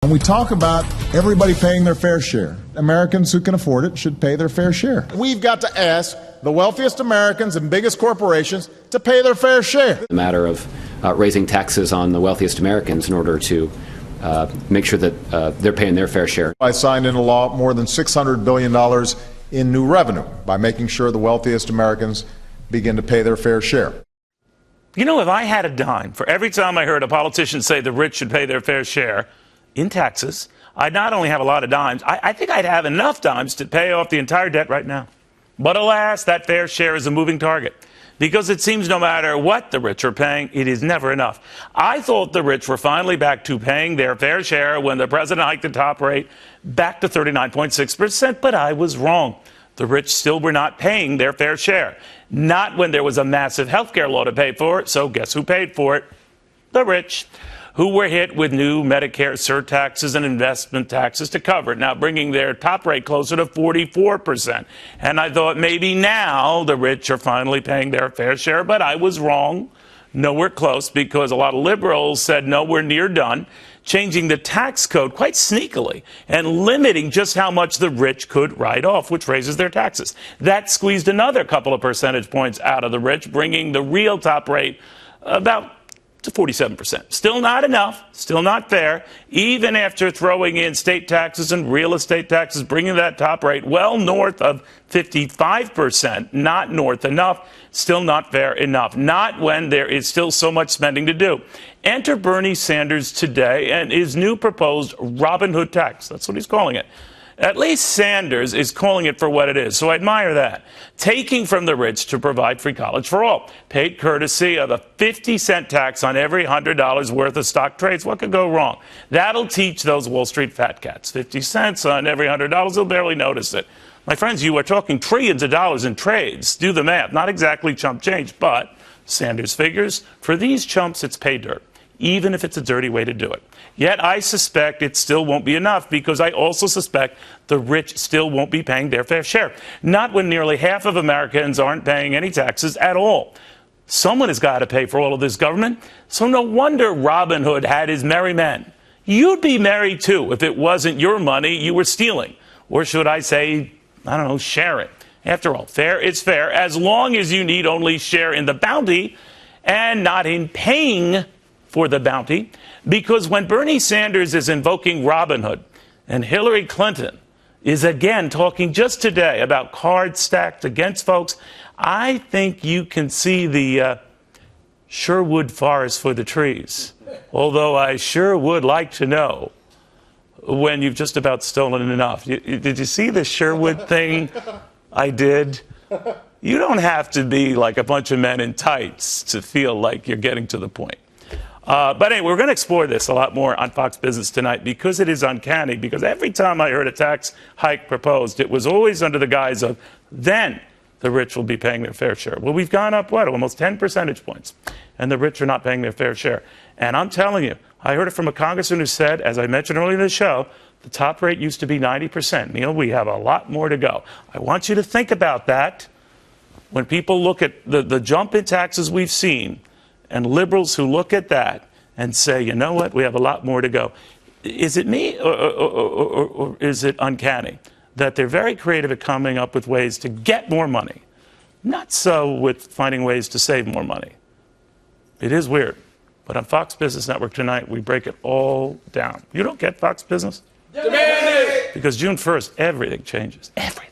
When we talk about everybody paying their fair share, Americans who can afford it should pay their fair share. We've got to ask the wealthiest Americans and biggest corporations to pay their fair share. The matter of raising taxes on the wealthiest Americans in order to make sure that they're paying their fair share. I signed into law more than $600 billion in new revenue by making sure the wealthiest Americans begin to pay their fair share. You know, if I had a dime for every time I heard a politician say the rich should pay their fair share in taxes, I'd not only have a lot of dimes, I think I'd have enough dimes to pay off the entire debt right now. But alas, that fair share is a moving target, because it seems no matter what the rich are paying, it is never enough. I thought the rich were finally back to paying their fair share when the president hiked the top rate back to 39.6%, but I was wrong. The rich still were not paying their fair share. Not when there was a massive health care law to pay for it. So guess who paid for it? The rich, who were hit with new Medicare surtaxes and investment taxes to cover it, now bringing their top rate closer to 44%. And I thought maybe now the rich are finally paying their fair share, but I was wrong. Nowhere close, because a lot of liberals said no, we're near done, changing the tax code quite sneakily and limiting just how much the rich could write off, which raises their taxes. That squeezed another couple of percentage points out of the rich, bringing the real top rate about to 47%. Still not enough, still not fair, even after throwing in state taxes and real estate taxes, bringing that top rate well north of 55%. Not north enough, still not fair enough. Not when there is still so much spending to do. Enter Bernie Sanders today and his new proposed Robin Hood tax. That's what he's calling it. At least Sanders is calling it for what it is, so I admire that. Taking from the rich to provide free college for all, paid courtesy of a 50-cent tax on every $100 worth of stock trades. What could go wrong? That'll teach those Wall Street fat cats. 50 cents on every $100, they'll barely notice it. My friends, you are talking trillions of dollars in trades. Do the math. Not exactly chump change, but Sanders figures, for these chumps, it's pay dirt, even if it's a dirty way to do it. Yet I suspect it still won't be enough, because I also suspect the rich still won't be paying their fair share. Not when nearly half of Americans aren't paying any taxes at all. Someone has got to pay for all of this government. So no wonder Robin Hood had his merry men. You'd be merry too if it wasn't your money you were stealing. Or should I say, I don't know, share it. After all, fair is fair, as long as you need only share in the bounty and not in paying for the bounty. Because when Bernie Sanders is invoking Robin Hood and Hillary Clinton is again talking just today about cards stacked against folks, I think you can see the Sherwood forest for the trees. Although I sure would like to know when you've just about stolen enough. Did you see the Sherwood thing I did? You don't have to be like a bunch of men in tights to feel like you're getting to the point. But anyway, we're going to explore this a lot more on Fox Business tonight, because it is uncanny, because every time I heard a tax hike proposed, it was always under the guise of, then the rich will be paying their fair share. Well, we've gone up, what, almost 10 percentage points, and the rich are not paying their fair share. And I'm telling you, I heard it from a congressman who said, as I mentioned earlier in the show, the top rate used to be 90%. Neil, we have a lot more to go. I want you to think about that when people look at the jump in taxes we've seen, and liberals who look at that and say, you know what, we have a lot more to go. Is it me, or is it uncanny that they're very creative at coming up with ways to get more money? Not so with finding ways to save more money. It is weird. But on Fox Business Network tonight, we break it all down. You don't get Fox Business? Demand it! Because June 1st, everything changes. Everything.